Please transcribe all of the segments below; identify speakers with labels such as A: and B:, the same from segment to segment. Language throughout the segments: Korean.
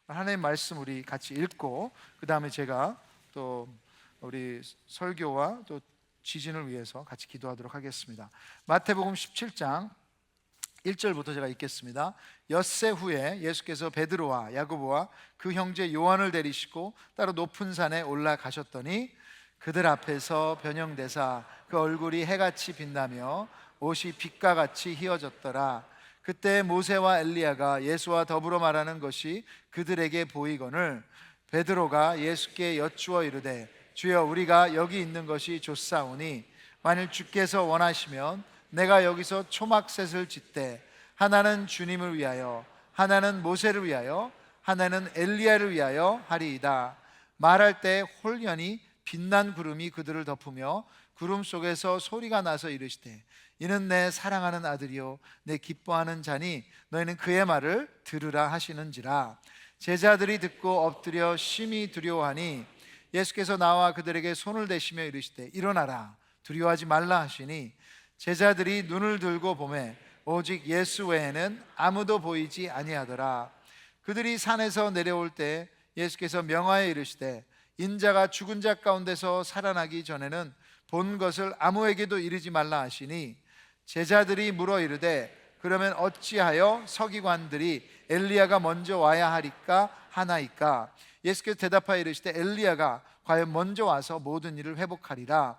A: 하나님의 말씀 우리 같이 읽고 그 다음에 제가 또 우리 설교와 또 지진을 위해서 같이 기도하도록 하겠습니다. 마태복음 17장 1절부터 제가 읽겠습니다. 엿새 후에 예수께서 베드로와 야고보와 그 형제 요한을 데리시고 따로 높은 산에 올라가셨더니 그들 앞에서 변형되사 그 얼굴이 해같이 빛나며 옷이 빛과 같이 휘어졌더라. 그때 모세와 엘리야가 예수와 더불어 말하는 것이 그들에게 보이거늘 베드로가 예수께 여쭈어 이르되 주여 우리가 여기 있는 것이 좋사오니 만일 주께서 원하시면 내가 여기서 초막셋을 짓되 하나는 주님을 위하여 하나는 모세를 위하여 하나는 엘리야를 위하여 하리이다. 말할 때 홀연히 빛난 구름이 그들을 덮으며 구름 속에서 소리가 나서 이르시되 이는 내 사랑하는 아들이요 내 기뻐하는 자니 너희는 그의 말을 들으라 하시는지라. 제자들이 듣고 엎드려 심히 두려워하니 예수께서 나와 그들에게 손을 대시며 이르시되 일어나라 두려워하지 말라 하시니 제자들이 눈을 들고 보매 오직 예수 외에는 아무도 보이지 아니하더라. 그들이 산에서 내려올 때 예수께서 명하여 이르시되 인자가 죽은 자 가운데서 살아나기 전에는 본 것을 아무에게도 이르지 말라 하시니 제자들이 물어 이르되 그러면 어찌하여 서기관들이 엘리야가 먼저 와야 하리까 하나이까? 예수께서 대답하여 이르시되 엘리야가 과연 먼저 와서 모든 일을 회복하리라.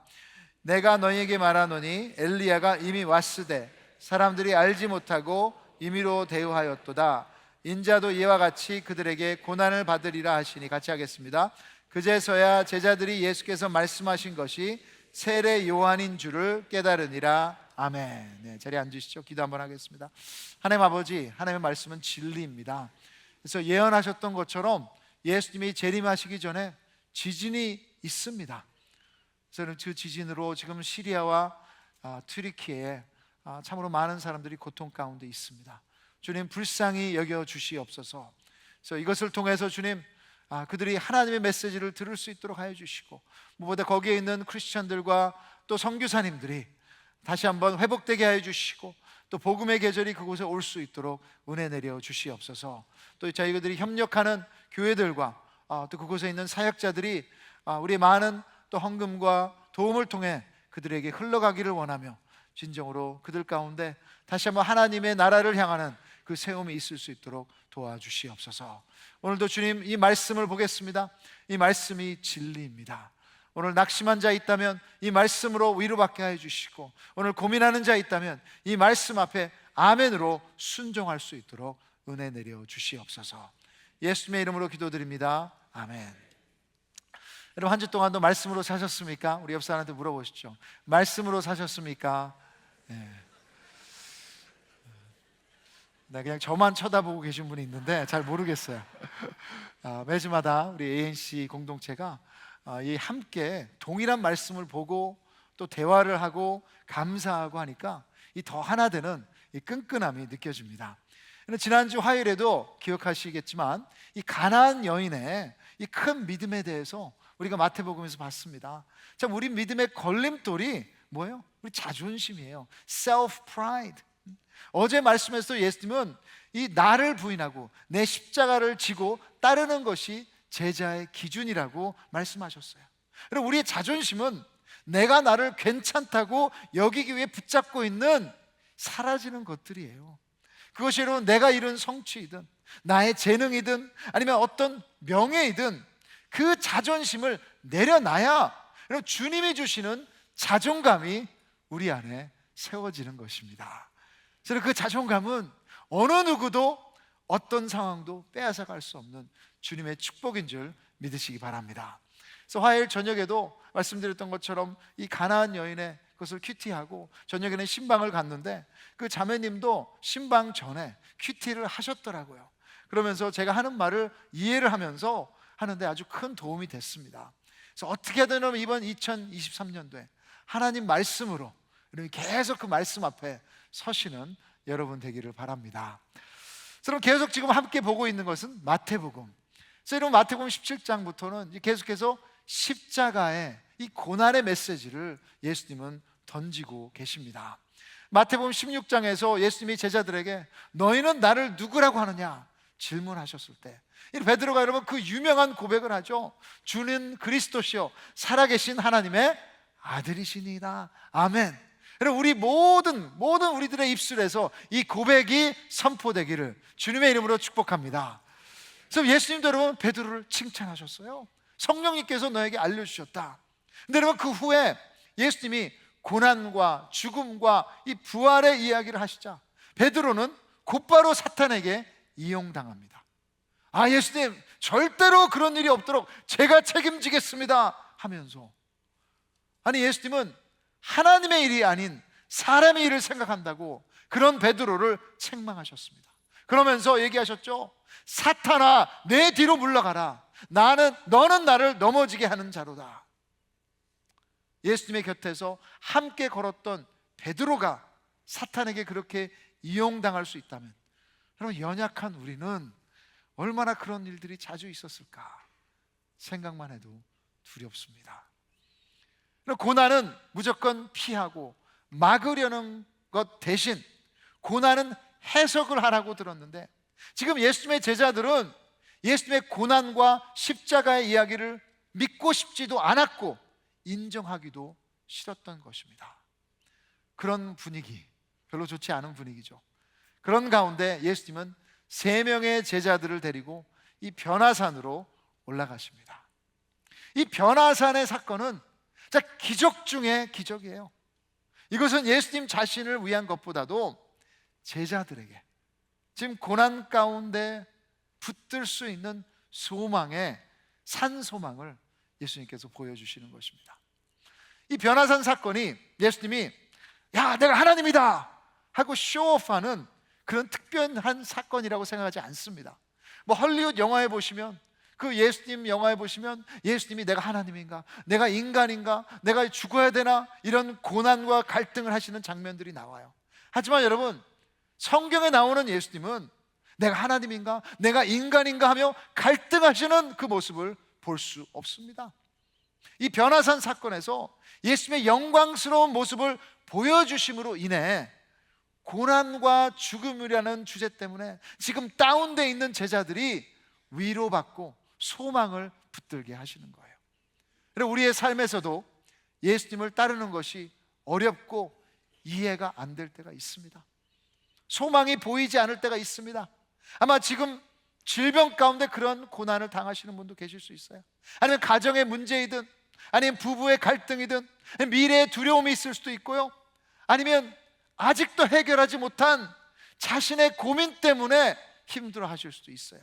A: 내가 너희에게 말하노니 엘리야가 이미 왔으되 사람들이 알지 못하고 임의로 대우하였도다. 인자도 이와 같이 그들에게 고난을 받으리라 하시니 같이 하겠습니다. 그제서야 제자들이 예수께서 말씀하신 것이 세례 요한인 줄을 깨달으니라. 아멘. 네, 자리에 앉으시죠. 기도 한번 하겠습니다. 하나님 아버지, 하나님의 말씀은 진리입니다. 그래서 예언하셨던 것처럼 예수님이 재림하시기 전에 지진이 있습니다. 그래서 그 지진으로 지금 시리아와 튀르키예에 참으로 많은 사람들이 고통 가운데 있습니다. 주님 불쌍히 여겨 주시옵소서. 그래서 이것을 통해서 주님 그들이 하나님의 메시지를 들을 수 있도록 하여 주시고 무엇보다 거기에 있는 크리스천들과 또 선교사님들이 다시 한번 회복되게 하여 주시고 또 복음의 계절이 그곳에 올 수 있도록 은혜 내려 주시옵소서. 또 저희들이 협력하는 교회들과 또 그곳에 있는 사역자들이 우리의 많은 또 헌금과 도움을 통해 그들에게 흘러가기를 원하며 진정으로 그들 가운데 다시 한번 하나님의 나라를 향하는 그 세움이 있을 수 있도록 도와주시옵소서. 오늘도 주님 이 말씀을 보겠습니다. 이 말씀이 진리입니다. 오늘 낙심한 자 있다면 이 말씀으로 위로받게 해 주시고 오늘 고민하는 자 있다면 이 말씀 앞에 아멘으로 순종할 수 있도록 은혜 내려 주시옵소서. 예수님의 이름으로 기도드립니다. 아멘. 여러분 한 주 동안도 말씀으로 사셨습니까? 우리 옆 사람한테 물어보시죠. 말씀으로 사셨습니까? 네. 그냥 저만 쳐다보고 계신 분이 있는데 잘 모르겠어요. 매주마다 우리 ANC 공동체가 이 함께 동일한 말씀을 보고 또 대화를 하고 감사하고 하니까 이 더 하나 되는 이 끈끈함이 느껴집니다. 지난주 화요일에도 기억하시겠지만 이 가나안 여인의 이 큰 믿음에 대해서 우리가 마태복음에서 봤습니다. 참 우리 믿음의 걸림돌이 뭐예요? 우리 자존심이에요. self pride. 어제 말씀에서 예수님은 이 나를 부인하고 내 십자가를 지고 따르는 것이 제자의 기준이라고 말씀하셨어요. 그리고 우리의 자존심은 내가 나를 괜찮다고 여기기 위해 붙잡고 있는 사라지는 것들이에요. 그것이 여러분 내가 이룬 성취이든 나의 재능이든 아니면 어떤 명예이든 그 자존심을 내려놔야 여러분 주님이 주시는 자존감이 우리 안에 세워지는 것입니다. 그래서 그 자존감은 어느 누구도 어떤 상황도 빼앗아갈 수 없는 주님의 축복인 줄 믿으시기 바랍니다. 그래서 화요일 저녁에도 말씀드렸던 것처럼 이 가나안 여인의 그것을 큐티하고 저녁에는 신방을 갔는데 그 자매님도 신방 전에 큐티를 하셨더라고요. 그러면서 제가 하는 말을 이해를 하면서 하는데 아주 큰 도움이 됐습니다. 그래서 어떻게든 이번 2023년도에 하나님 말씀으로 계속 그 말씀 앞에 서시는 여러분 되기를 바랍니다. 그럼 계속 지금 함께 보고 있는 것은 마태복음. 그래서 여러분 마태복음 17장부터는 계속해서 십자가의 이 고난의 메시지를 예수님은 던지고 계십니다. 마태복음 16장에서 예수님이 제자들에게 너희는 나를 누구라고 하느냐? 질문하셨을 때, 이 베드로가 여러분 그 유명한 고백을 하죠. 주는 그리스도시요 살아계신 하나님의 아들이시니이다. 아멘. 여러분 우리 모든 우리들의 입술에서 이 고백이 선포되기를 주님의 이름으로 축복합니다. 그래서 예수님도 여러분 베드로를 칭찬하셨어요. 성령님께서 너에게 알려주셨다. 근데 여러분 그 후에 예수님이 고난과 죽음과 이 부활의 이야기를 하시자 베드로는 곧바로 사탄에게 이용당합니다. 아, 예수님 절대로 그런 일이 없도록 제가 책임지겠습니다 하면서, 아니 예수님은 하나님의 일이 아닌 사람의 일을 생각한다고 그런 베드로를 책망하셨습니다. 그러면서 얘기하셨죠. 사탄아 내 뒤로 물러가라. 너는 나를 넘어지게 하는 자로다. 예수님의 곁에서 함께 걸었던 베드로가 사탄에게 그렇게 이용당할 수 있다면, 여러분 연약한 우리는 얼마나 그런 일들이 자주 있었을까 생각만 해도 두렵습니다. 고난은 무조건 피하고 막으려는 것 대신 고난은 해석을 하라고 들었는데, 지금 예수님의 제자들은 예수님의 고난과 십자가의 이야기를 믿고 싶지도 않았고 인정하기도 싫었던 것입니다. 그런 분위기, 별로 좋지 않은 분위기죠. 그런 가운데 예수님은 3명의 제자들을 데리고 이 변화산으로 올라가십니다. 이 변화산의 사건은 진짜 기적 중에 기적이에요. 이것은 예수님 자신을 위한 것보다도 제자들에게 지금 고난 가운데 붙들 수 있는 소망의 산소망을 예수님께서 보여주시는 것입니다. 이 변화산 사건이 예수님이 야 내가 하나님이다 하고 쇼오프하는 그런 특별한 사건이라고 생각하지 않습니다. 뭐 헐리우드 영화에 보시면, 그 예수님 영화에 보시면 예수님이 내가 하나님인가, 내가 인간인가, 내가 죽어야 되나, 이런 고난과 갈등을 하시는 장면들이 나와요. 하지만 여러분 성경에 나오는 예수님은 내가 하나님인가, 내가 인간인가 하며 갈등하시는 그 모습을 볼 수 없습니다. 이 변화산 사건에서 예수님의 영광스러운 모습을 보여주심으로 인해 고난과 죽음이라는 주제 때문에 지금 다운되어 있는 제자들이 위로받고 소망을 붙들게 하시는 거예요. 그리고 우리의 삶에서도 예수님을 따르는 것이 어렵고 이해가 안 될 때가 있습니다. 소망이 보이지 않을 때가 있습니다. 아마 지금 질병 가운데 그런 고난을 당하시는 분도 계실 수 있어요. 아니면 가정의 문제이든, 아니면 부부의 갈등이든, 미래의 두려움이 있을 수도 있고요. 아니면 아직도 해결하지 못한 자신의 고민 때문에 힘들어 하실 수도 있어요.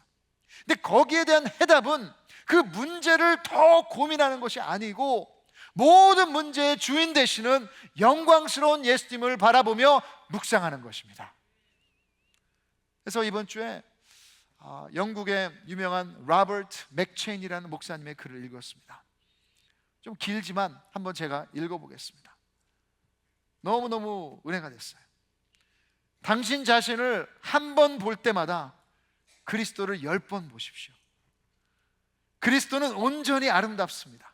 A: 근데 거기에 대한 해답은 그 문제를 더 고민하는 것이 아니고 모든 문제의 주인 되시는 영광스러운 예수님을 바라보며 묵상하는 것입니다. 그래서 이번 주에 영국의 유명한 로버트 맥체인이라는 목사님의 글을 읽었습니다. 좀 길지만 한번 제가 읽어보겠습니다. 너무너무 은혜가 됐어요. 당신 자신을 한 번 볼 때마다 그리스도를 10번 보십시오. 그리스도는 온전히 아름답습니다.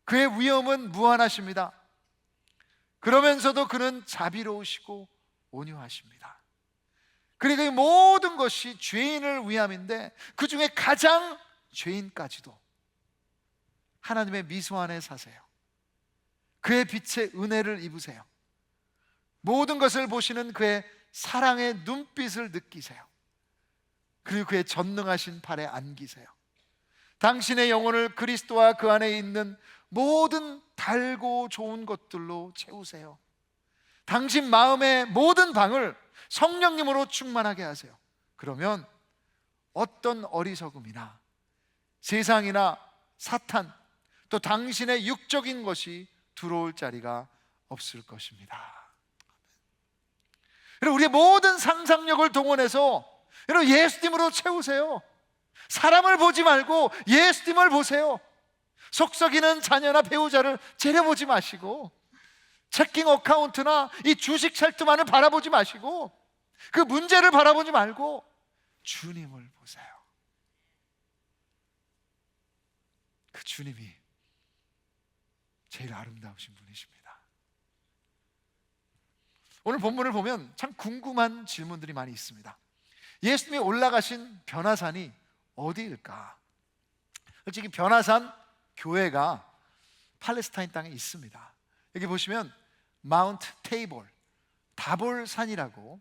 A: 그의 위엄은 무한하십니다. 그러면서도 그는 자비로우시고 온유하십니다. 그리고 이 모든 것이 죄인을 위함인데 그 중에 가장 죄인까지도 하나님의 미소 안에 사세요. 그의 빛의 은혜를 입으세요. 모든 것을 보시는 그의 사랑의 눈빛을 느끼세요. 그리고 그의 전능하신 팔에 안기세요. 당신의 영혼을 그리스도와 그 안에 있는 모든 달고 좋은 것들로 채우세요. 당신 마음의 모든 방을 성령님으로 충만하게 하세요. 그러면 어떤 어리석음이나 세상이나 사탄, 또 당신의 육적인 것이 들어올 자리가 없을 것입니다. 여러분, 우리의 모든 상상력을 동원해서 여러분 예수님으로 채우세요. 사람을 보지 말고 예수님을 보세요. 속썩이는 자녀나 배우자를 째려보지 마시고, 체킹 어카운트나 이 주식 찰트만을 바라보지 마시고, 그 문제를 바라보지 말고 주님을 보세요. 그 주님이 제일 아름다우신 분이십니다. 오늘 본문을 보면 참 궁금한 질문들이 많이 있습니다. 예수님이 올라가신 변화산이 어디일까? 솔직히 변화산 교회가 팔레스타인 땅에 있습니다. 여기 보시면 마운트 테이볼, 다볼산이라고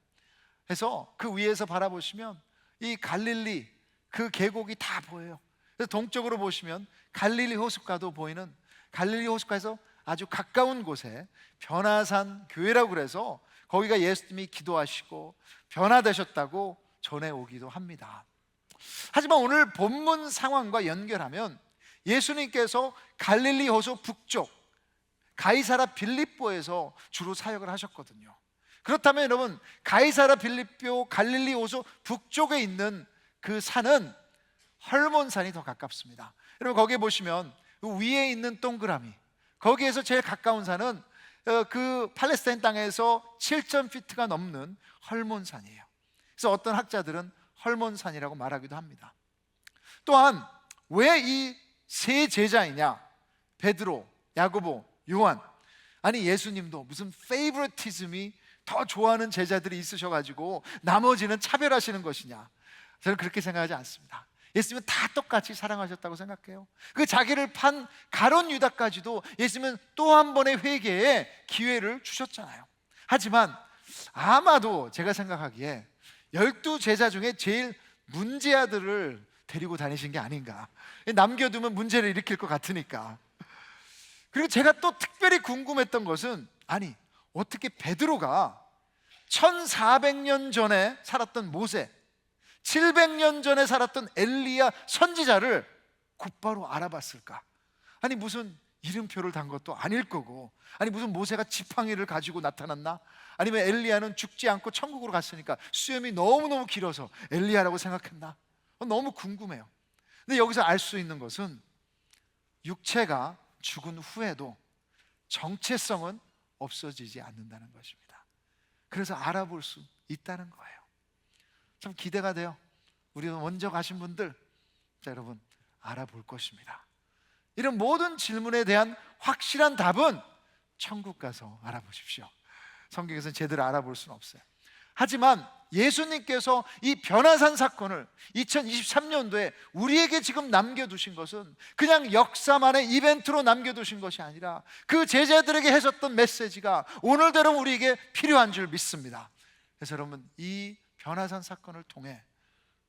A: 해서 그 위에서 바라보시면 이 갈릴리 그 계곡이 다 보여요. 그래서 동쪽으로 보시면 갈릴리 호숫가도 보이는, 갈릴리 호숫가에서 아주 가까운 곳에 변화산 교회라고 그래서 거기가 예수님이 기도하시고 변화되셨다고 전해오기도 합니다. 하지만 오늘 본문 상황과 연결하면 예수님께서 갈릴리 호수 북쪽 가이사라 빌립보에서 주로 사역을 하셨거든요. 그렇다면 여러분, 가이사라 빌립보 갈릴리 호수 북쪽에 있는 그 산은 헐몬산이 더 가깝습니다. 여러분, 거기에 보시면 그 위에 있는 동그라미, 거기에서 제일 가까운 산은 그 팔레스타인 땅에서 7,000피트가 넘는 헐몬산이에요. 그래서 어떤 학자들은 헐몬산이라고 말하기도 합니다. 또한 왜 이 세 제자이냐? 베드로, 야고보, 요한. 아니, 예수님도 무슨 페이버리티즘이 더 좋아하는 제자들이 있으셔가지고 나머지는 차별하시는 것이냐? 저는 그렇게 생각하지 않습니다. 예수님은 다 똑같이 사랑하셨다고 생각해요. 그 자기를 판 가룟 유다까지도 예수님은 또 한 번의 회개에 기회를 주셨잖아요. 하지만 아마도 제가 생각하기에 12제자 중에 제일 문제아들을 데리고 다니신 게 아닌가. 남겨두면 문제를 일으킬 것 같으니까. 그리고 제가 또 특별히 궁금했던 것은, 아니, 어떻게 베드로가 1400년 전에 살았던 모세, 700년 전에 살았던 엘리야 선지자를 곧바로 알아봤을까? 아니, 무슨 이름표를 단 것도 아닐 거고, 아니 무슨 모세가 지팡이를 가지고 나타났나? 아니면 엘리야는 죽지 않고 천국으로 갔으니까 수염이 너무너무 길어서 엘리야라고 생각했나? 너무 궁금해요. 근데 여기서 알 수 있는 것은 육체가 죽은 후에도 정체성은 없어지지 않는다는 것입니다. 그래서 알아볼 수 있다는 거예요. 참 기대가 돼요. 우리 먼저 가신 분들, 자, 여러분, 알아볼 것입니다. 이런 모든 질문에 대한 확실한 답은 천국 가서 알아보십시오. 성경에서는 제대로 알아볼 수는 없어요. 하지만 예수님께서 이 변화산 사건을 2023년도에 우리에게 지금 남겨두신 것은 그냥 역사만의 이벤트로 남겨두신 것이 아니라 그 제자들에게 하셨던 메시지가 오늘대로 우리에게 필요한 줄 믿습니다. 그래서 여러분, 이 변화산 사건을 통해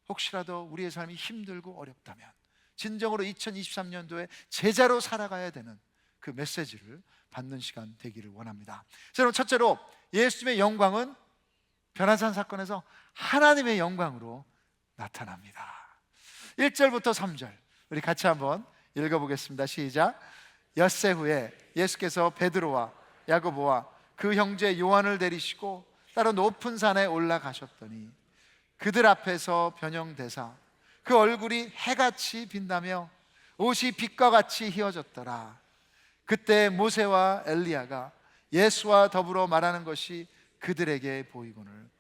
A: 혹시라도 우리의 삶이 힘들고 어렵다면 진정으로 2023년도에 제자로 살아가야 되는 그 메시지를 받는 시간 되기를 원합니다. 여러분, 첫째로 예수님의 영광은 변화산 사건에서 하나님의 영광으로 나타납니다. 1절부터 3절 우리 같이 한번 읽어보겠습니다. 시작. 엿새 후에 예수께서 베드로와 야고보와 그 형제 요한을 데리시고 따로 높은 산에 올라가셨더니 그들 앞에서 변형되사 그 얼굴이 해같이 빛나며 옷이 빛과 같이 휘어졌더라. 그때 모세와 엘리야가 예수와 더불어 말하는 것이 그들에게 보이거늘.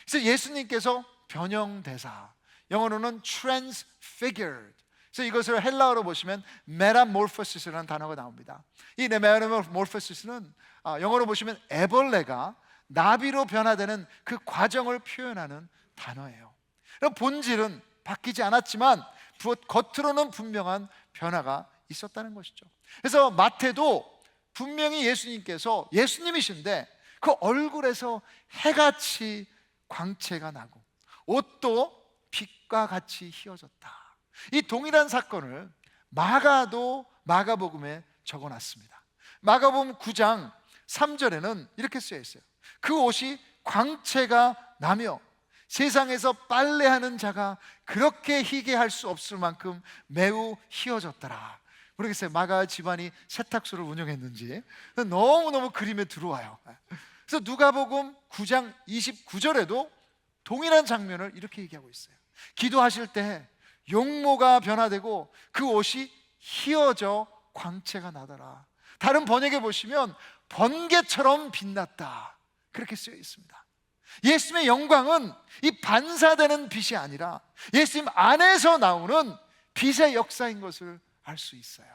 A: 그래서 예수님께서 변형되사, 영어로는 transfigured. 그래서 이것을 헬라어로 보시면 metamorphosis라는 단어가 나옵니다. 이 metamorphosis는 영어로 보시면 애벌레가 나비로 변화되는 그 과정을 표현하는 단어예요. 본질은 바뀌지 않았지만 겉으로는 분명한 변화가 있었다는 것이죠. 그래서 마태도 분명히 예수님께서 예수님이신데 그 얼굴에서 해같이 광채가 나고 옷도 빛과 같이 휘어졌다. 이 동일한 사건을 마가도 마가복음에 적어놨습니다. 마가복음 9장 3절에는 이렇게 쓰여 있어요. 그 옷이 광채가 나며 세상에서 빨래하는 자가 그렇게 희게 할 수 없을 만큼 매우 휘어졌더라. 모르겠어요, 마가 집안이 세탁소를 운영했는지 너무너무 그림에 들어와요. 그래서 누가복음 9장 29절에도 동일한 장면을 이렇게 얘기하고 있어요. 기도하실 때 용모가 변화되고 그 옷이 휘어져 광채가 나더라. 다른 번역에 보시면 번개처럼 빛났다, 그렇게 쓰여 있습니다. 예수님의 영광은 이 반사되는 빛이 아니라 예수님 안에서 나오는 빛의 역사인 것을 알 수 있어요.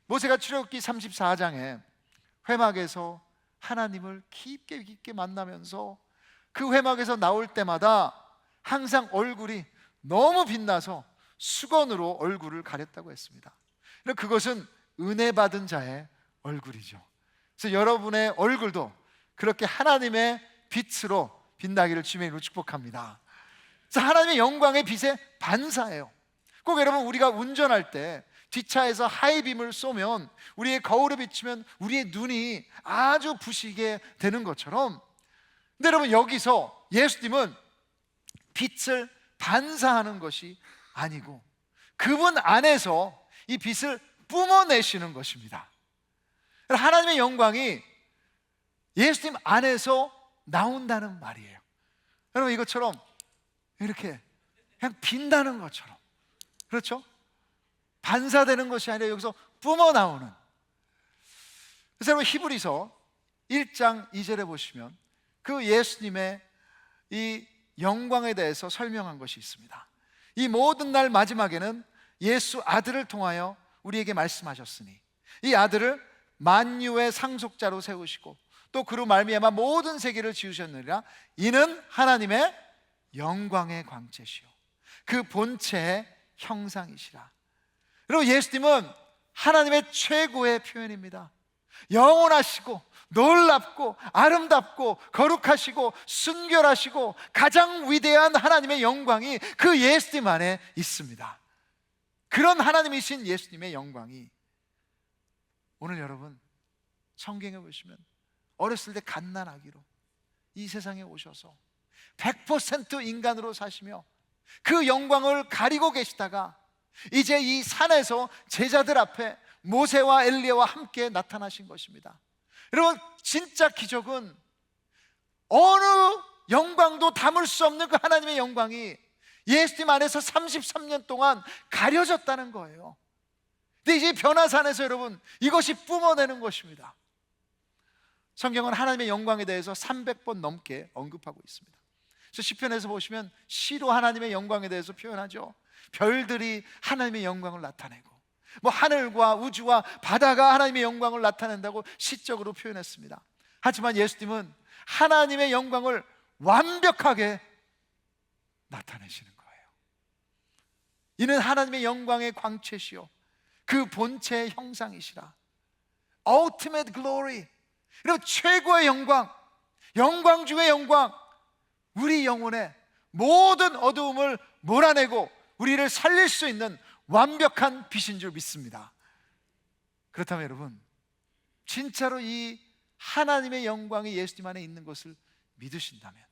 A: 모세가 출애굽기 34장에 회막에서 하나님을 깊게 만나면서 그 회막에서 나올 때마다 항상 얼굴이 너무 빛나서 수건으로 얼굴을 가렸다고 했습니다. 그것은 은혜 받은 자의 얼굴이죠. 그래서 여러분의 얼굴도 그렇게 하나님의 빛으로 빛나기를 주님의 이름으로 축복합니다. 그래서 하나님의 영광의 빛의 반사예요. 꼭 여러분, 우리가 운전할 때 뒷차에서 하이빔을 쏘면, 우리의 거울에 비추면 우리의 눈이 아주 부시게 되는 것처럼, 근데 여러분, 여기서 예수님은 빛을 반사하는 것이 아니고 그분 안에서 이 빛을 뿜어내시는 것입니다. 하나님의 영광이 예수님 안에서 나온다는 말이에요. 여러분, 이것처럼 이렇게 그냥 빈다는 것처럼, 그렇죠? 반사되는 것이 아니라 여기서 뿜어 나오는. 그래서 여러분, 히브리서 1장 2절에 보시면 그 예수님의 이 영광에 대해서 설명한 것이 있습니다. 이 모든 날 마지막에는 예수 아들을 통하여 우리에게 말씀하셨으니 이 아들을 만유의 상속자로 세우시고 또 그로 말미암아 모든 세계를 지으셨느니라. 이는 하나님의 영광의 광채시요 그 본체의 형상이시라. 그리고 예수님은 하나님의 최고의 표현입니다. 영원하시고 놀랍고 아름답고 거룩하시고 순결하시고 가장 위대한 하나님의 영광이 그 예수님 안에 있습니다. 그런 하나님이신 예수님의 영광이 오늘 여러분 성경에 보시면 어렸을 때 갓난아기로 이 세상에 오셔서 100% 인간으로 사시며 그 영광을 가리고 계시다가 이제 이 산에서 제자들 앞에 모세와 엘리야와 함께 나타나신 것입니다. 여러분, 진짜 기적은 어느 영광도 담을 수 없는 그 하나님의 영광이 예수님 안에서 33년 동안 가려졌다는 거예요. 근데 이제 변화산에서 여러분 이것이 뿜어내는 것입니다. 성경은 하나님의 영광에 대해서 300번 넘게 언급하고 있습니다. 그래서 시편에서 보시면 시로 하나님의 영광에 대해서 표현하죠. 별들이 하나님의 영광을 나타내고 뭐 하늘과 우주와 바다가 하나님의 영광을 나타낸다고 시적으로 표현했습니다. 하지만 예수님은 하나님의 영광을 완벽하게 나타내시는 거예요. 이는 하나님의 영광의 광채시요 그 본체의 형상이시라. Ultimate glory, 그리고 최고의 영광, 영광 중의 영광, 우리 영혼의 모든 어두움을 몰아내고 우리를 살릴 수 있는 완벽한 빛인 줄 믿습니다. 그렇다면 여러분, 진짜로 이 하나님의 영광이 예수님 안에 있는 것을 믿으신다면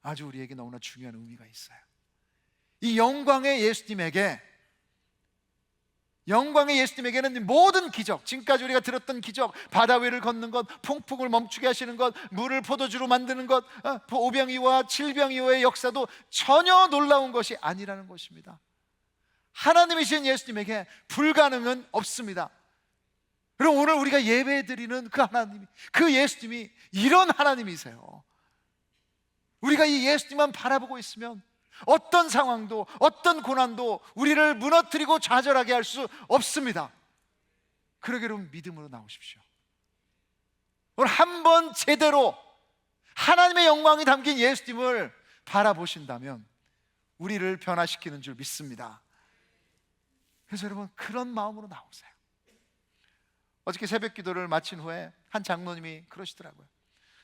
A: 아주 우리에게 너무나 중요한 의미가 있어요. 이 영광의 예수님에게는 모든 기적, 지금까지 우리가 들었던 기적, 바다 위를 걷는 것, 폭풍을 멈추게 하시는 것, 물을 포도주로 만드는 것, 오병이어와 칠병이어의 역사도 전혀 놀라운 것이 아니라는 것입니다. 하나님이신 예수님에게 불가능은 없습니다. 그럼 오늘 우리가 예배드리는 그 하나님, 그 예수님이 이런 하나님이세요. 우리가 이 예수님만 바라보고 있으면 어떤 상황도 어떤 고난도 우리를 무너뜨리고 좌절하게 할 수 없습니다. 그러게 여러분 믿음으로 나오십시오. 오늘 한번 제대로 하나님의 영광이 담긴 예수님을 바라보신다면 우리를 변화시키는 줄 믿습니다. 그래서 여러분 그런 마음으로 나오세요. 어저께 새벽 기도를 마친 후에 한 장로님이 그러시더라고요.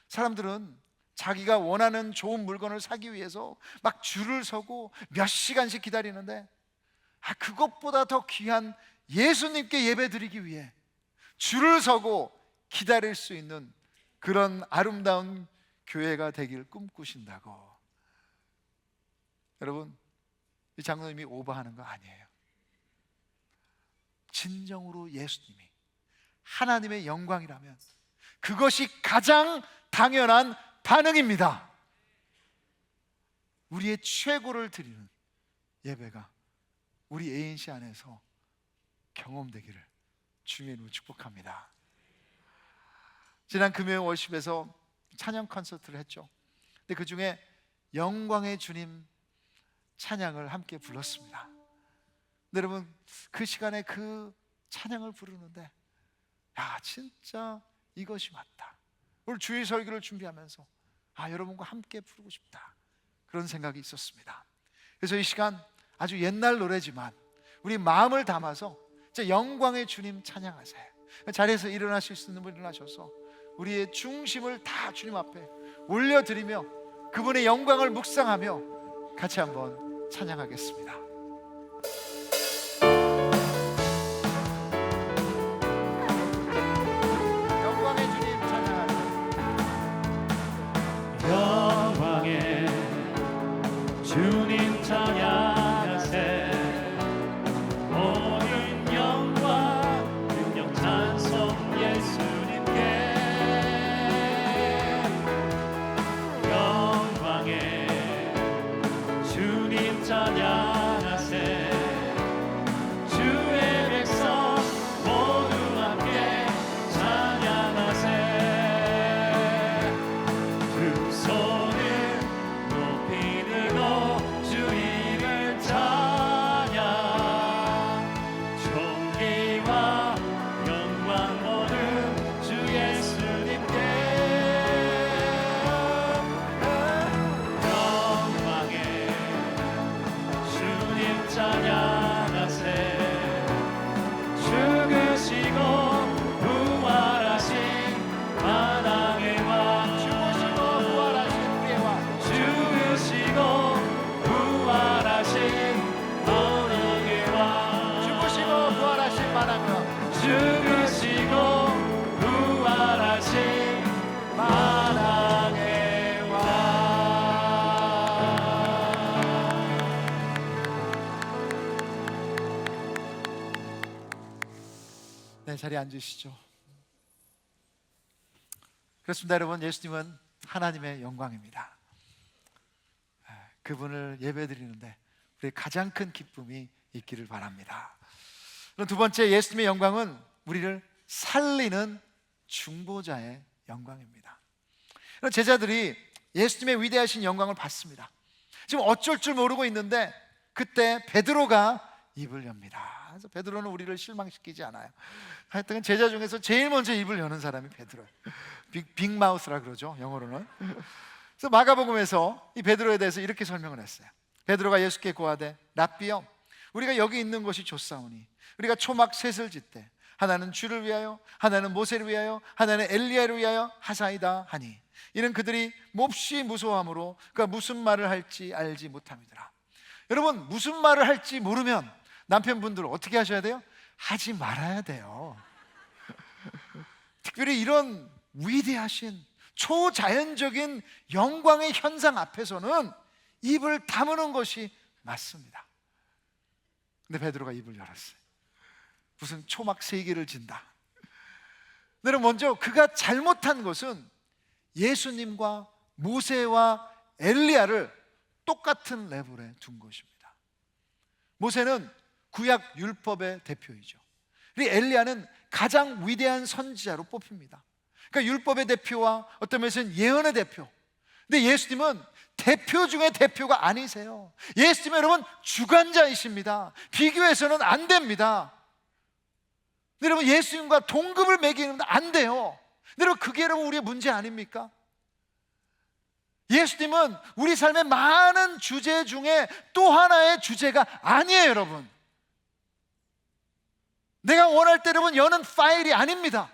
A: 사람들은 자기가 원하는 좋은 물건을 사기 위해서 막 줄을 서고 몇 시간씩 기다리는데 그것보다 더 귀한 예수님께 예배드리기 위해 줄을 서고 기다릴 수 있는 그런 아름다운 교회가 되길 꿈꾸신다고. 여러분, 이 장로님이 오버하는 거 아니에요. 진정으로 예수님이 하나님의 영광이라면 그것이 가장 당연한 반응입니다. 우리의 최고를 드리는 예배가 우리 ANC 안에서 경험되기를 주님의 이름으로 축복합니다. 지난 금요일 월십에서 찬양 콘서트를 했죠. 근데 그 중에 영광의 주님 찬양을 함께 불렀습니다. 근데 여러분 그 시간에 그 찬양을 부르는데 진짜 이것이 맞다. 오늘 주일 설교를 준비하면서 여러분과 함께 부르고 싶다, 그런 생각이 있었습니다. 그래서 이 시간 아주 옛날 노래지만 우리 마음을 담아서 영광의 주님 찬양하세요. 자리에서 일어나실 수 있는 분 일어나셔서 우리의 중심을 다 주님 앞에 올려드리며 그분의 영광을 묵상하며 같이 한번 찬양하겠습니다. 영광의 주님 찬양하세요.
B: 영광의 주님 찬양하세. 모든 영광 능력 찬송 예수님께. 영광의 주님 찬양하세. 주의 백성 모두 함께 찬양하세. 두 손을 높이 들고 주 이름을 찬양. 존귀와 영광 모두 주 예수님께. 영광의 주님 찬양하세. 죽으시고 부활하신 만왕의 왕.
A: 죽으시고 부활하신 우리의 왕,
B: 죽으시고 부활하신 만왕의 왕.
A: 죽으시고 부활하신 만왕의 왕,
B: 죽으시고 부활하신 만왕의 왕.
A: 네, 자리에 앉으시죠. 그렇습니다, 여러분. 예수님은 하나님의 영광입니다. 그분을 예배드리는데 우리 가장 큰 기쁨이 있기를 바랍니다. 그럼 두 번째, 예수님의 영광은 우리를 살리는 중보자의 영광입니다. 그럼 제자들이 예수님의 위대하신 영광을 봤습니다. 지금 어쩔 줄 모르고 있는데 그때 베드로가 입을 엽니다. 그래서 베드로는 우리를 실망시키지 않아요. 하여튼 제자 중에서 제일 먼저 입을 여는 사람이 베드로예요. 빅마우스라 그러죠, 영어로는. 그래서 마가복음에서 이 베드로에 대해서 이렇게 설명을 했어요. 베드로가 예수께 고하되 랍비여, 우리가 여기 있는 것이 좋사오니 우리가 초막 셋을 짓되 하나는 주를 위하여, 하나는 모세를 위하여, 하나는 엘리야를 위하여 하사이다 하니, 이는 그들이 몹시 무서워함으로 그가 무슨 말을 할지 알지 못함이더라. 여러분, 무슨 말을 할지 모르면 남편분들 어떻게 하셔야 돼요? 하지 말아야 돼요. 특별히 이런 위대하신 초자연적인 영광의 현상 앞에서는 입을 다무는 것이 맞습니다. 근데 베드로가 입을 열었어요. 무슨 초막 3개를 진다. 근데 먼저 그가 잘못한 것은 예수님과 모세와 엘리야를 똑같은 레벨에 둔 것입니다. 모세는 구약 율법의 대표이죠. 그리고 엘리야는 가장 위대한 선지자로 뽑힙니다. 그러니까 율법의 대표와 어떤 면에서는 예언의 대표. 근데 예수님은 대표 중에 대표가 아니세요. 예수님은 여러분 주관자이십니다. 비교해서는 안 됩니다. 근데 여러분 예수님과 동급을 매기는 안 돼요. 근데 여러분 그게 여러분 우리의 문제 아닙니까? 예수님은 우리 삶의 많은 주제 중에 또 하나의 주제가 아니에요, 여러분. 내가 원할 때 여러분 여는 파일이 아닙니다.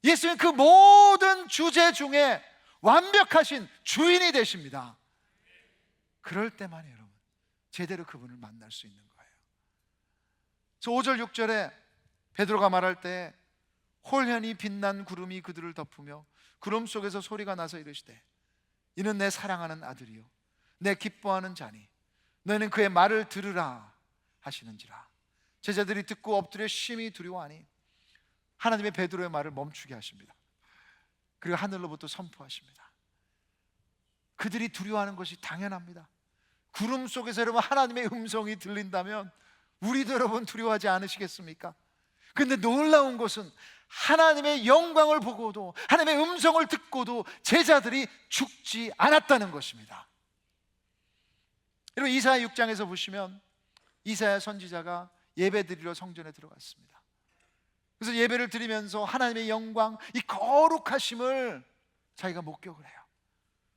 A: 예수님은 그 모든 주제 중에 완벽하신 주인이 되십니다. 그럴 때만 여러분 제대로 그분을 만날 수 있는 거예요. 그래서 5절 6절에 베드로가 말할 때 홀현이 빛난 구름이 그들을 덮으며 구름 속에서 소리가 나서 이르시되 이는 내 사랑하는 아들이요 내 기뻐하는 자니 너희는 그의 말을 들으라 하시는지라. 제자들이 듣고 엎드려 심히 두려워하니 하나님의 베드로의 말을 멈추게 하십니다. 그리고 하늘로부터 선포하십니다. 그들이 두려워하는 것이 당연합니다. 구름 속에서 여러분 하나님의 음성이 들린다면 우리도 여러분 두려워하지 않으시겠습니까? 근데 놀라운 것은 하나님의 영광을 보고도 하나님의 음성을 듣고도 제자들이 죽지 않았다는 것입니다. 여러분 이사야 6장에서 보시면 이사야 선지자가 예배드리러 성전에 들어갔습니다. 그래서 예배를 드리면서 하나님의 영광, 이 거룩하심을 자기가 목격을 해요.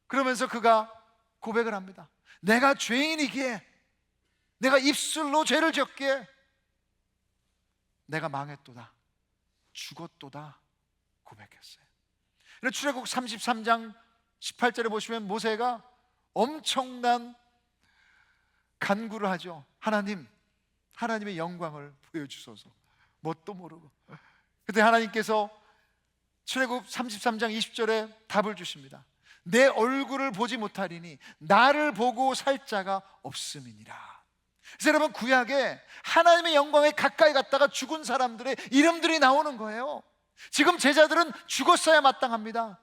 A: 그러면서 그가 고백을 합니다. 내가 죄인이기에, 내가 입술로 죄를 지었기에 내가 망했도다, 죽었도다 고백했어요. 출애굽 33장 18절에 보시면 모세가 엄청난 간구를 하죠. 하나님의 영광을 보여주소서. 뭣도 모르고. 그때 하나님께서 출애굽 33장 20절에 답을 주십니다. 내 얼굴을 보지 못하리니 나를 보고 살 자가 없음이니라. 그래서 여러분, 구약에 하나님의 영광에 가까이 갔다가 죽은 사람들의 이름들이 나오는 거예요. 지금 제자들은 죽었어야 마땅합니다.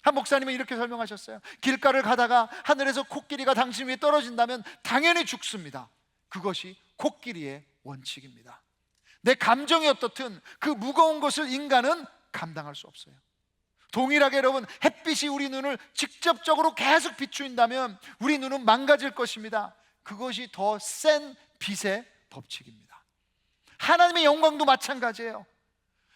A: 한 목사님은 이렇게 설명하셨어요. 길가를 가다가 하늘에서 코끼리가 당신 위에 떨어진다면 당연히 죽습니다. 그것이 코끼리의 원칙입니다. 내 감정이 어떻든 그 무거운 것을 인간은 감당할 수 없어요. 동일하게 여러분, 햇빛이 우리 눈을 직접적으로 계속 비추인다면 우리 눈은 망가질 것입니다. 그것이 더 센 빛의 법칙입니다. 하나님의 영광도 마찬가지예요.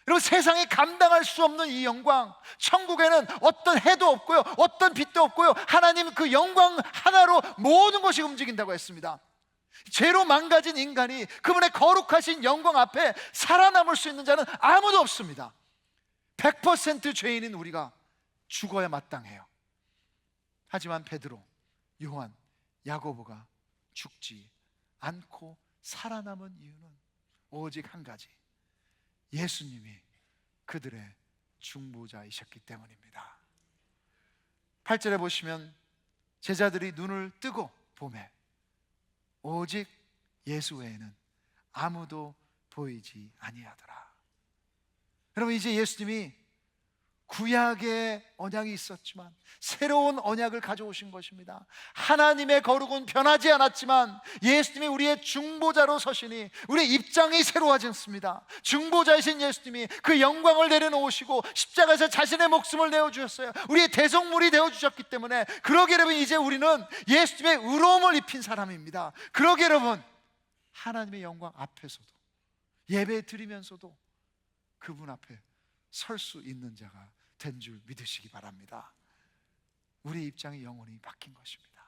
A: 여러분, 세상에 감당할 수 없는 이 영광, 천국에는 어떤 해도 없고요, 어떤 빛도 없고요, 하나님 그 영광 하나로 모든 것이 움직인다고 했습니다. 죄로 망가진 인간이 그분의 거룩하신 영광 앞에 살아남을 수 있는 자는 아무도 없습니다. 100% 죄인인 우리가 죽어야 마땅해요. 하지만 베드로, 요한, 야고보가 죽지 않고 살아남은 이유는 오직 한 가지, 예수님이 그들의 중보자이셨기 때문입니다. 8절에 보시면 제자들이 눈을 뜨고 보매 오직 예수 외에는 아무도 보이지 아니하더라. 여러분, 이제 예수님이 구약의 언약이 있었지만 새로운 언약을 가져오신 것입니다. 하나님의 거룩은 변하지 않았지만 예수님이 우리의 중보자로 서시니 우리의 입장이 새로워졌습니다. 중보자이신 예수님이 그 영광을 내려놓으시고 십자가에서 자신의 목숨을 내어주셨어요. 우리의 대속물이 되어주셨기 때문에, 그러게 여러분, 이제 우리는 예수님의 의로움을 입힌 사람입니다. 그러게 여러분, 하나님의 영광 앞에서도 예배 드리면서도 그분 앞에 설 수 있는 자가 된 줄 믿으시기 바랍니다. 우리의 입장이 영원히 바뀐 것입니다.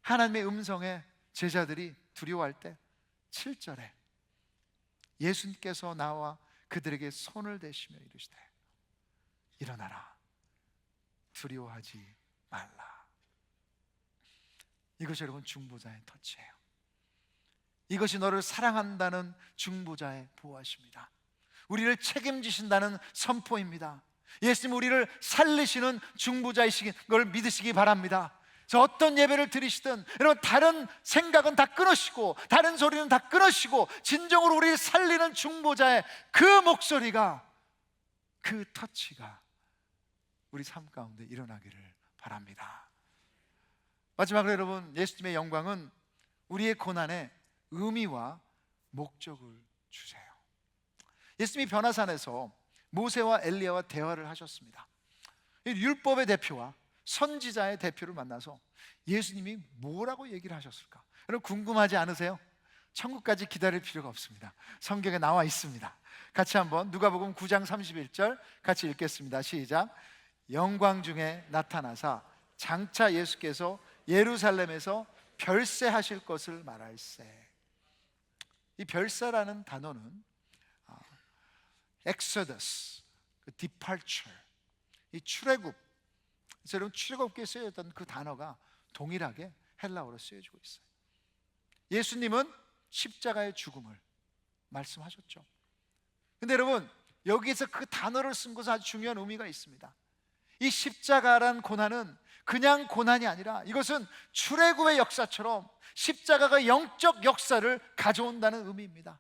A: 하나님의 음성에 제자들이 두려워할 때 7절에 예수님께서 나와 그들에게 손을 대시며 이르시되 일어나라, 두려워하지 말라. 이것이 여러분 중보자의 터치예요. 이것이 너를 사랑한다는 중보자의 보호하십니다. 우리를 책임지신다는 선포입니다. 예수님 우리를 살리시는 중보자이신 걸 믿으시기 바랍니다. 저 어떤 예배를 드리시든 여러분, 다른 생각은 다 끊으시고 다른 소리는 다 끊으시고 진정으로 우리를 살리는 중보자의 그 목소리가, 그 터치가 우리 삶 가운데 일어나기를 바랍니다. 마지막으로 여러분, 예수님의 영광은 우리의 고난에 의미와 목적을 주세요. 예수님이 변화산에서 모세와 엘리야와 대화를 하셨습니다. 율법의 대표와 선지자의 대표를 만나서 예수님이 뭐라고 얘기를 하셨을까? 여러분, 궁금하지 않으세요? 천국까지 기다릴 필요가 없습니다. 성경에 나와 있습니다. 같이 한번 누가복음 9장 31절 같이 읽겠습니다. 시작. 영광 중에 나타나사 장차 예수께서 예루살렘에서 별세하실 것을 말할세. 이 별세라는 단어는 Exodus, departure, 이 출애굽, 여러분 출애굽기에 쓰여졌던 그 단어가 동일하게 헬라어로 쓰여지고 있어요. 예수님은 십자가의 죽음을 말씀하셨죠. 근데 여러분, 여기에서 그 단어를 쓴 것은 아주 중요한 의미가 있습니다. 이 십자가란 고난은 그냥 고난이 아니라 이것은 출애굽의 역사처럼 십자가가 영적 역사를 가져온다는 의미입니다.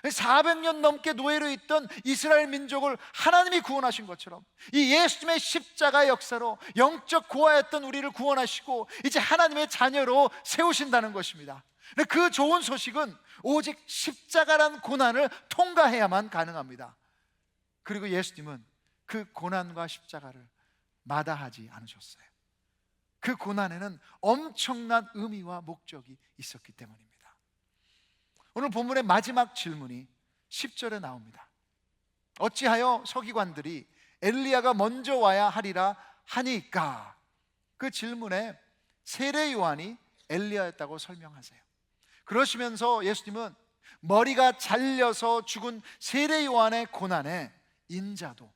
A: 400년 넘게 노예로 있던 이스라엘 민족을 하나님이 구원하신 것처럼 이 예수님의 십자가의 역사로 영적 고아였던 우리를 구원하시고 이제 하나님의 자녀로 세우신다는 것입니다. 그 좋은 소식은 오직 십자가란 고난을 통과해야만 가능합니다. 그리고 예수님은 그 고난과 십자가를 마다하지 않으셨어요. 그 고난에는 엄청난 의미와 목적이 있었기 때문입니다. 오늘 본문의 마지막 질문이 10절에 나옵니다. 어찌하여 서기관들이 엘리야가 먼저 와야 하리라 하니까, 그 질문에 세례 요한이 엘리야였다고 설명하세요. 그러시면서 예수님은 머리가 잘려서 죽은 세례 요한의 고난에 인자도,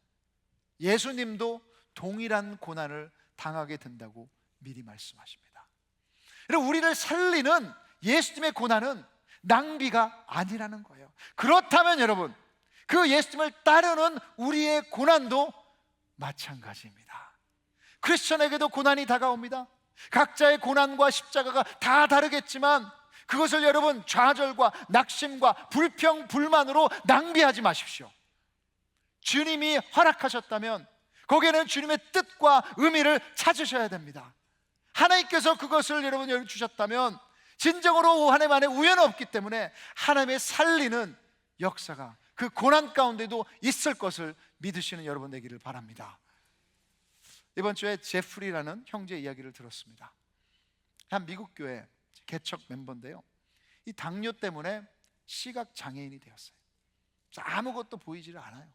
A: 예수님도 동일한 고난을 당하게 된다고 미리 말씀하십니다. 그리고 우리를 살리는 예수님의 고난은 낭비가 아니라는 거예요. 그렇다면 여러분, 그 예수님을 따르는 우리의 고난도 마찬가지입니다. 크리스천에게도 고난이 다가옵니다. 각자의 고난과 십자가가 다 다르겠지만 그것을 여러분 좌절과 낙심과 불평, 불만으로 낭비하지 마십시오. 주님이 허락하셨다면 거기에는 주님의 뜻과 의미를 찾으셔야 됩니다. 하나님께서 그것을 여러분 주셨다면 진정으로 하나님 안에 우연은 없기 때문에 하나님의 살리는 역사가 그 고난 가운데도 있을 것을 믿으시는 여러분 되기를 바랍니다. 이번 주에 제프리라는 형제 이야기를 들었습니다. 한 미국 교회 개척 멤버인데요, 이 당뇨 때문에 시각 장애인이 되었어요. 아무것도 보이지를 않아요.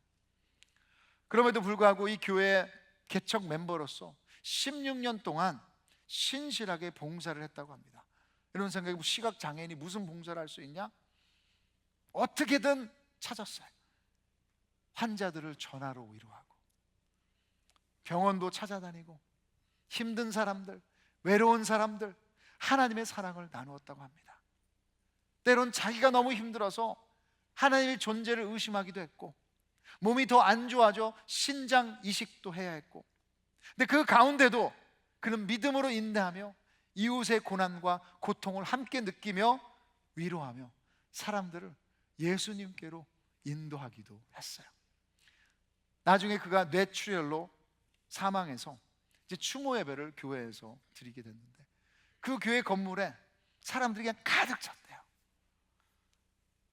A: 그럼에도 불구하고 이 교회 개척 멤버로서 16년 동안 신실하게 봉사를 했다고 합니다. 이런 생각이, 시각 장애인이 무슨 봉사를 할 수 있냐? 어떻게든 찾았어요. 환자들을 전화로 위로하고, 병원도 찾아다니고, 힘든 사람들, 외로운 사람들, 하나님의 사랑을 나누었다고 합니다. 때론 자기가 너무 힘들어서 하나님의 존재를 의심하기도 했고, 몸이 더 안 좋아져 신장 이식도 해야 했고, 근데 그 가운데도 그는 믿음으로 인내하며 이웃의 고난과 고통을 함께 느끼며 위로하며 사람들을 예수님께로 인도하기도 했어요. 나중에 그가 뇌출혈로 사망해서 이제 추모 예배를 교회에서 드리게 됐는데, 그 교회 건물에 사람들이 그냥 가득 찼대요.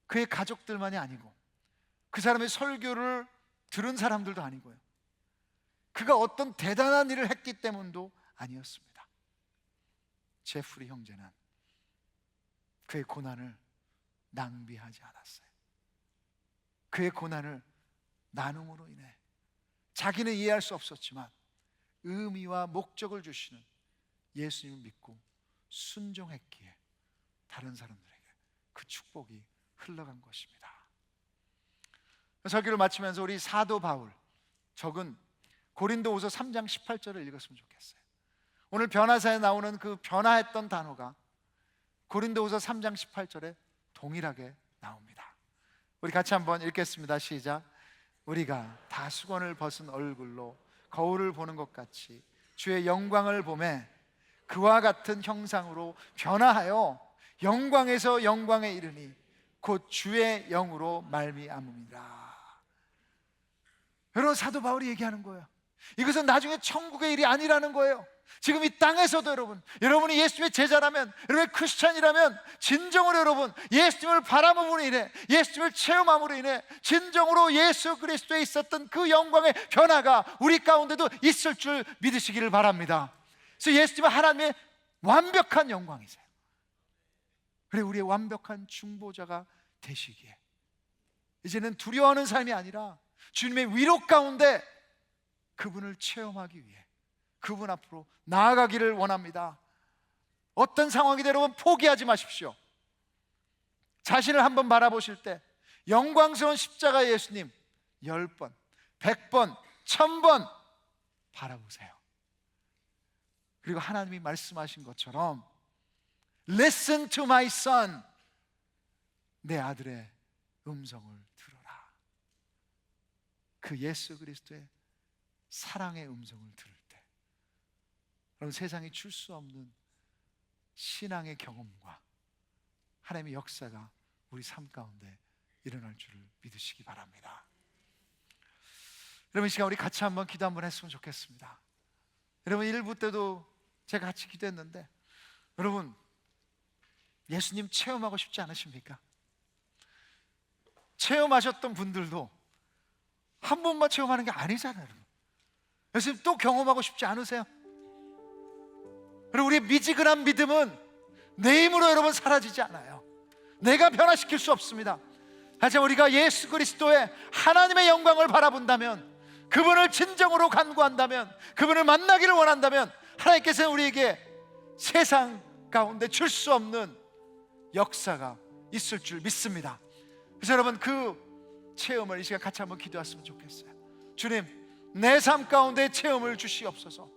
A: 그의 가족들만이 아니고 그 사람의 설교를 들은 사람들도 아니고요, 그가 어떤 대단한 일을 했기 때문도 아니었습니다. 제프리 형제는 그의 고난을 낭비하지 않았어요. 그의 고난을 나눔으로 인해 자기는 이해할 수 없었지만 의미와 목적을 주시는 예수님을 믿고 순종했기에 다른 사람들에게 그 축복이 흘러간 것입니다. 설교를 마치면서 우리 사도 바울 적은 고린도후서 3장 18절을 읽었으면 좋겠어요. 오늘 변화사에 나오는 그 변화했던 단어가 고린도후서 3장 18절에 동일하게 나옵니다. 우리 같이 한번 읽겠습니다. 시작. 우리가 다 수건을 벗은 얼굴로 거울을 보는 것 같이 주의 영광을 보매 그와 같은 형상으로 변화하여 영광에서 영광에 이르니 곧 주의 영으로 말미암음이라. 여러분, 사도 바울이 얘기하는 거예요. 이것은 나중에 천국의 일이 아니라는 거예요. 지금 이 땅에서도 여러분이 예수님의 제자라면, 여러분의 크리스찬이라면 진정으로 여러분 예수님을 바라봄으로 인해, 예수님을 체험함으로 인해 진정으로 예수 그리스도에 있었던 그 영광의 변화가 우리 가운데도 있을 줄 믿으시기를 바랍니다. 그래서 예수님은 하나님의 완벽한 영광이세요. 그래, 우리의 완벽한 중보자가 되시기에 이제는 두려워하는 삶이 아니라 주님의 위로 가운데 그분을 체험하기 위해 그분 앞으로 나아가기를 원합니다. 어떤 상황이든 여러분 포기하지 마십시오. 자신을 한번 바라보실 때 영광스러운 십자가 예수님 10번, 100번, 1000번 바라보세요. 그리고 하나님이 말씀하신 것처럼 Listen to my son, 내 아들의 음성을 들어라. 그 예수 그리스도의 사랑의 음성을 들을 때 여러분, 세상이 줄 수 없는 신앙의 경험과 하나님의 역사가 우리 삶 가운데 일어날 줄을 믿으시기 바랍니다. 여러분, 이 시간 우리 같이 한번 기도 한번 했으면 좋겠습니다. 여러분, 1부 때도 제가 같이 기도했는데 여러분, 예수님 체험하고 싶지 않으십니까? 체험하셨던 분들도 한 번만 체험하는 게 아니잖아요. 여러분, 예수님 또 경험하고 싶지 않으세요? 그리고 우리의 미지근한 믿음은 내 힘으로 여러분 사라지지 않아요. 내가 변화시킬 수 없습니다. 하지만 우리가 예수 그리스도의 하나님의 영광을 바라본다면 그분을 진정으로 간구한다면, 그분을 만나기를 원한다면 하나님께서는 우리에게 세상 가운데 줄 수 없는 역사가 있을 줄 믿습니다. 그래서 여러분, 그 체험을 이 시간 같이 한번 기도했으면 좋겠어요. 주님, 내 삶 가운데 체험을 주시옵소서.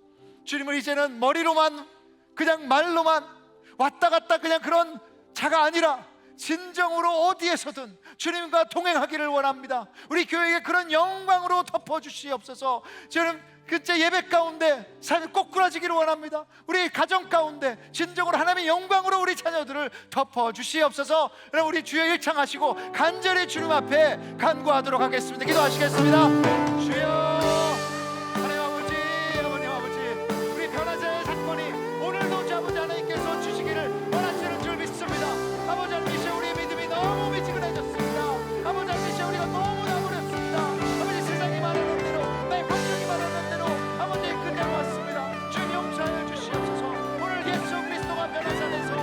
A: 주님을 이제는 머리로만, 그냥 말로만 왔다 갔다 그냥 그런 자가 아니라 진정으로 어디에서든 주님과 동행하기를 원합니다. 우리 교회에 그런 영광으로 덮어주시옵소서. 저는 그때 예배 가운데 삶이 꼬꾸라지기를 원합니다. 우리 가정 가운데 진정으로 하나님의 영광으로 우리 자녀들을 덮어주시옵소서. 여러분, 우리 주여 일창하시고 간절히 주님 앞에 간구하도록 하겠습니다. 기도하시겠습니다. 주여, 하나님 아버지, 아버님 아버지, 우리 변화자의 사건이 오늘도 아버지 하나님께서 주시기를 원하시는 줄 믿습니다. 아버지 하나님, 우리의 믿음이 너무 미지근해졌습니다. 아버지 하나님, 우리가 너무 나버렸습니다. 아버지, 세상이 말하는 대로, 내 감정이 말하는 대로 아버지 그냥 왔습니다. 주님 용서하여 주시옵소서. 오늘 예수 그리스도가 변화자 돼서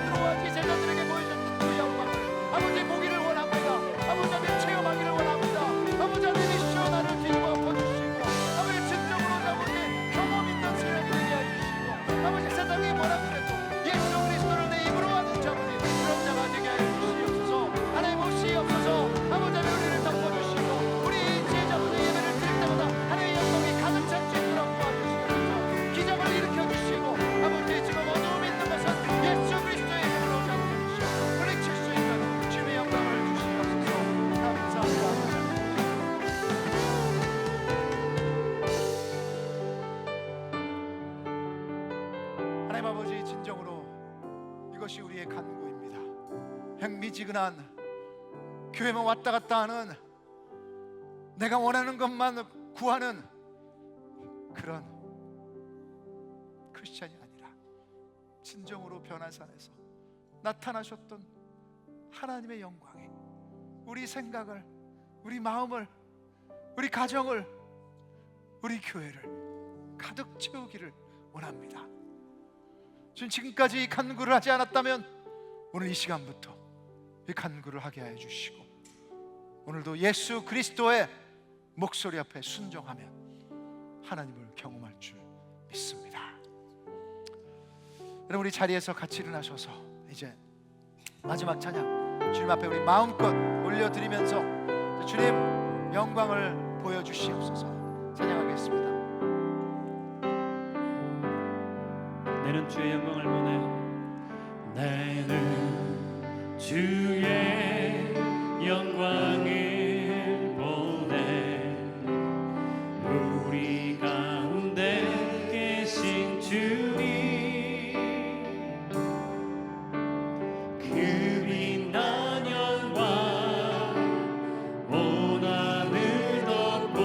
A: 들어와 이 제자들에게 보여줬던 그 영광을 아버지 보기를 원합니다. 아버지 하나님, 체험하기를 원합니다. 아버지 하나님, 시원하를 뒤집어 엎어주시고 아버지 진정으로 아버지 경험 있는 세상이 되게 해주시고 아버지 세상이 뭐라 그래도 예수 그리스도를 내 입으로 하는 자분이 그런 자가 되게 하여 주시옵소서. 하나님 오시옵소서. 아버지 하나님, 우리를 덮어주시고 우리 제자분의 예배를 드릴 때마다 하나님의 영광이 가득 찬 주님으로 도와주시옵소서. 기적을 일으켜 주시고 아버지, 지금 어두움이 있는 것은 예수 그리스도의 이름으로 잡아주시고 물리칠 수 있는 주님의 영광을 주시옵소서. 감사합니다. 하나님 아버지, 진정으로 이것이 우리의 간구입니다. 행미지근한 교회만 왔다 갔다 하는, 내가 원하는 것만 구하는 그런 크리스찬이 아니라 진정으로 변화산에서 나타나셨던 하나님의 영광이 우리 생각을, 우리 마음을, 우리 가정을, 우리 교회를 가득 채우기를 원합니다. 주님, 지금까지 이 간구를 하지 않았다면 오늘 이 시간부터 이 간구를 하게 하여 주시고 오늘도 예수 그리스도의 목소리 앞에 순종하며 하나님을 경험할 줄 믿습니다. 여러분, 우리 자리에서 같이 일어나셔서 이제 마지막 찬양 주님 앞에 우리 마음껏 올려드리면서 주님 영광을 보여주시옵소서. 찬양하겠습니다.
B: 내는 주의 영광을 보내. 내는 주의 영광을 보내. 우리 가운데 계신 주님, 그 빛난 영광 온 하늘 덮고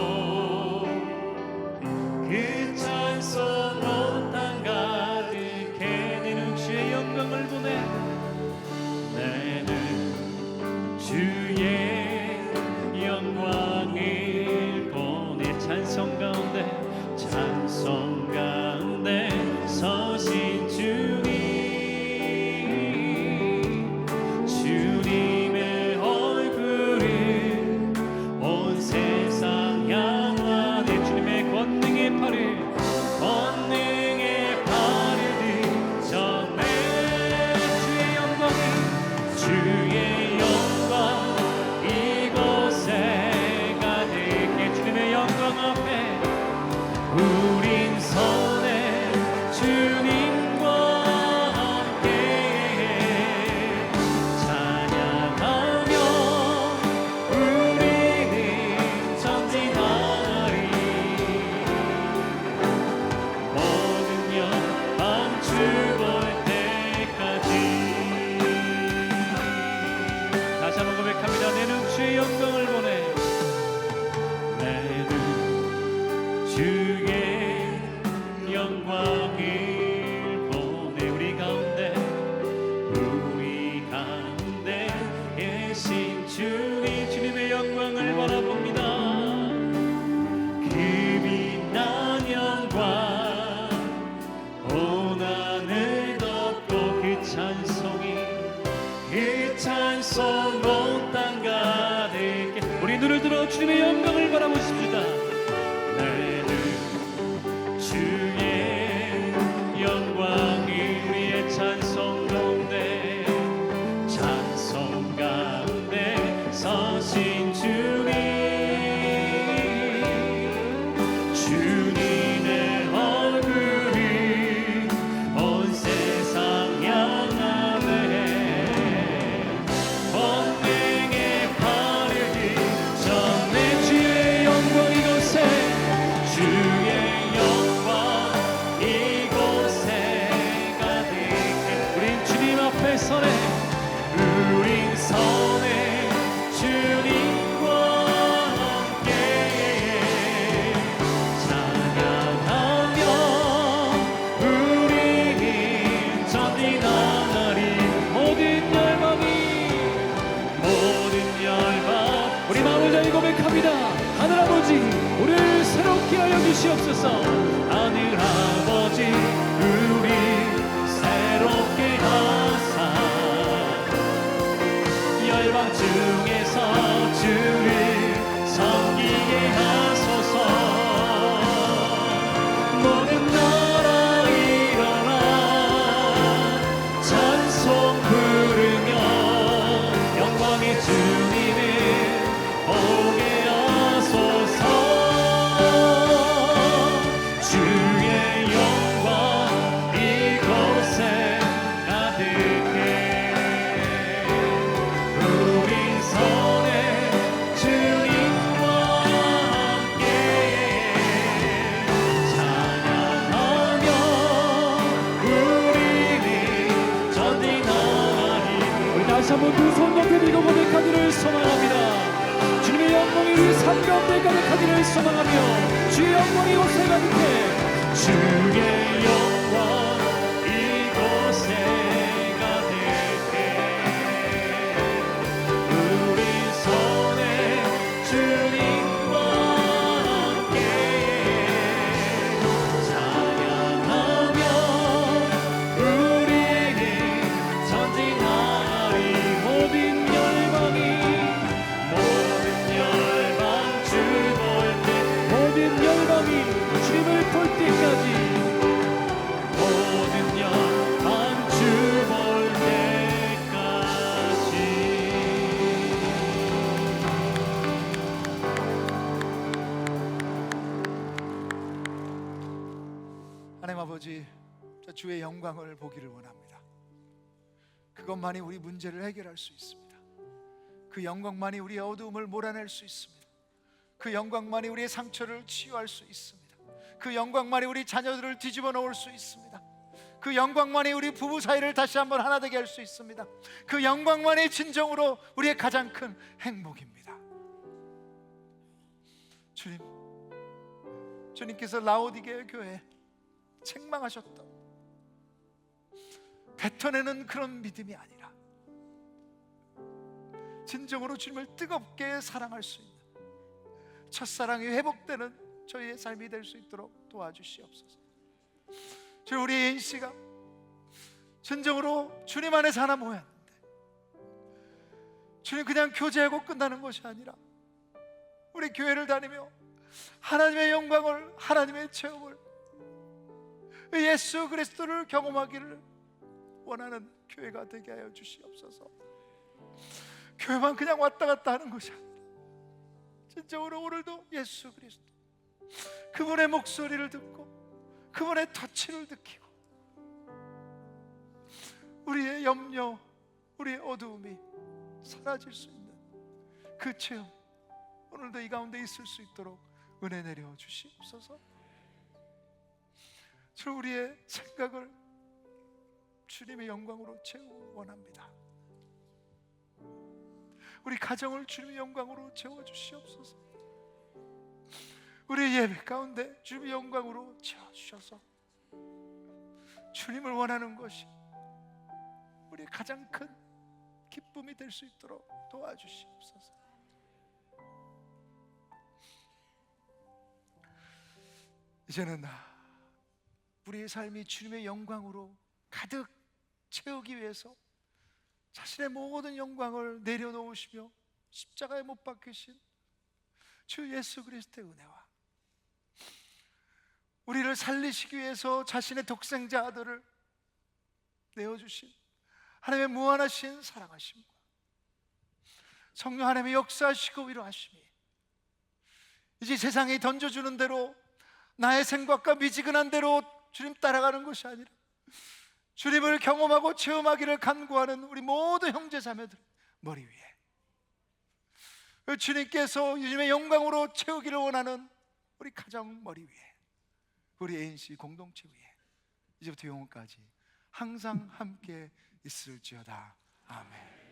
B: 그 찬송 온 땅 가득해. 내는 주의 영광을 보내. 내는 주의 영광을 보내. 찬송 가운데, 찬송 가운데 서신 주님, 주님의 얼굴을 온 세상 향하네. 주님의 권능의 팔을, 권능의 팔을 전해. 주의 영광이, 주의 영광 이곳에 가득해. 주님의 영광 앞에 우린 서네. 주님과 함께 찬양하며 우리는 전진하리. 모든 영광 주 볼 때까지. 다시 한번 고백합니다. 내는 주의 영광을 보내. 내는 주의 영광을 보내. 우리 가운데, 우리 가운데 계신 주님, 주님의 영광을 바라봅니다. 그 빛난 영광 온 하늘 덮고 그 찬송이, 그 찬송 온 땅 가득해. 우리 눈을 들어 주님의 영광을 바라보십시다. 선에 우리 선에 주님과 함께 찬양하며 우리 전진 나가리. 모든 열방 우리 마음을 다해 고백합니다. 하늘 아버지, 우리를 새롭게 하여 주시옵소서. 하늘 아버지, 우리 새롭게 하사 열방 중에서 주를 섬기게 하소서. 모든 나라 일어나 찬송 부르며 영광의 주님을 보게 하소서. 주의 영광 이곳에 가득해. 우리 손에 주님과 함께 찬양하며 우리는 전진하리. 우리 다시 한번 두 손 높이 들고 고백하기를 소망합니다. 주님의 영광이 우리 삶 가운데 가득하기를 소망하며 주의 영광이 이곳에 가득해. 주의 영광 이곳에 가득해. 우리 손에 주님과 함께 찬양하며 우리는 전진하리. 모든 열방 주 볼 때, 모든 열방이 주님을 볼 때까지, 모든 열방 주 볼 때까지.
A: 하나님 아버지, 저 주의 영광을 보기를 원합니다. 그것만이 우리 문제를 해결할 수 있습니다. 그 영광만이 우리의 어두움을 몰아낼 수 있습니다. 그 영광만이 우리의 상처를 치유할 수 있습니다. 그 영광만이 우리 자녀들을 뒤집어 놓을 수 있습니다. 그 영광만이 우리 부부 사이를 다시 한번 하나 되게 할 수 있습니다. 그 영광만이 진정으로 우리의 가장 큰 행복입니다. 주님께서 라오디게의 교회에 책망하셨던 뱉어내는 그런 믿음이 아니라 진정으로 주님을 뜨겁게 사랑할 수 있는 첫사랑이 회복되는 저희의 삶이 될 수 있도록 도와주시옵소서. 주님, 우리 예인씨가 진정으로 주님 안에서 하나 모였는데 주님, 그냥 교제하고 끝나는 것이 아니라 우리 교회를 다니며 하나님의 영광을, 하나님의 체험을, 예수 그리스도를 경험하기를 원하는 교회가 되게 하여 주시옵소서. 교회만 그냥 왔다 갔다 하는 것이 아니라 진정으로 오늘도 예수 그리스도, 그분의 목소리를 듣고 그분의 터치를 느끼고 우리의 염려, 우리의 어두움이 사라질 수 있는 그 체험, 오늘도 이 가운데 있을 수 있도록 은혜 내려 주시옵소서. 저 우리의 생각을 주님의 영광으로 채우기 원합니다. 우리 가정을 주님의 영광으로 채워주시옵소서. 우리 예배 가운데 주님의 영광으로 채워주셔서 주님을 원하는 것이 우리의 가장 큰 기쁨이 될 수 있도록 도와주시옵소서. 이제는 우리의 삶이 주님의 영광으로 가득 채우기 위해서 자신의 모든 영광을 내려놓으시며 십자가에 못 박히신 주 예수 그리스도의 은혜와 우리를 살리시기 위해서 자신의 독생자 아들을 내어주신 하나님의 무한하신 사랑하심과 성령 하나님의 역사하시고 위로하심이 이제 세상이 던져주는 대로 나의 생각과 미지근한 대로 주님 따라가는 것이 아니라 주님을 경험하고 체험하기를 간구하는 우리 모든 형제 자매들 머리 위에 주님께서 주님의 영광으로 채우기를 원하는 우리 가정 머리 위에, 우리 ANC 공동체 위에 이제부터 영원까지 항상 함께 있을지어다. 아멘.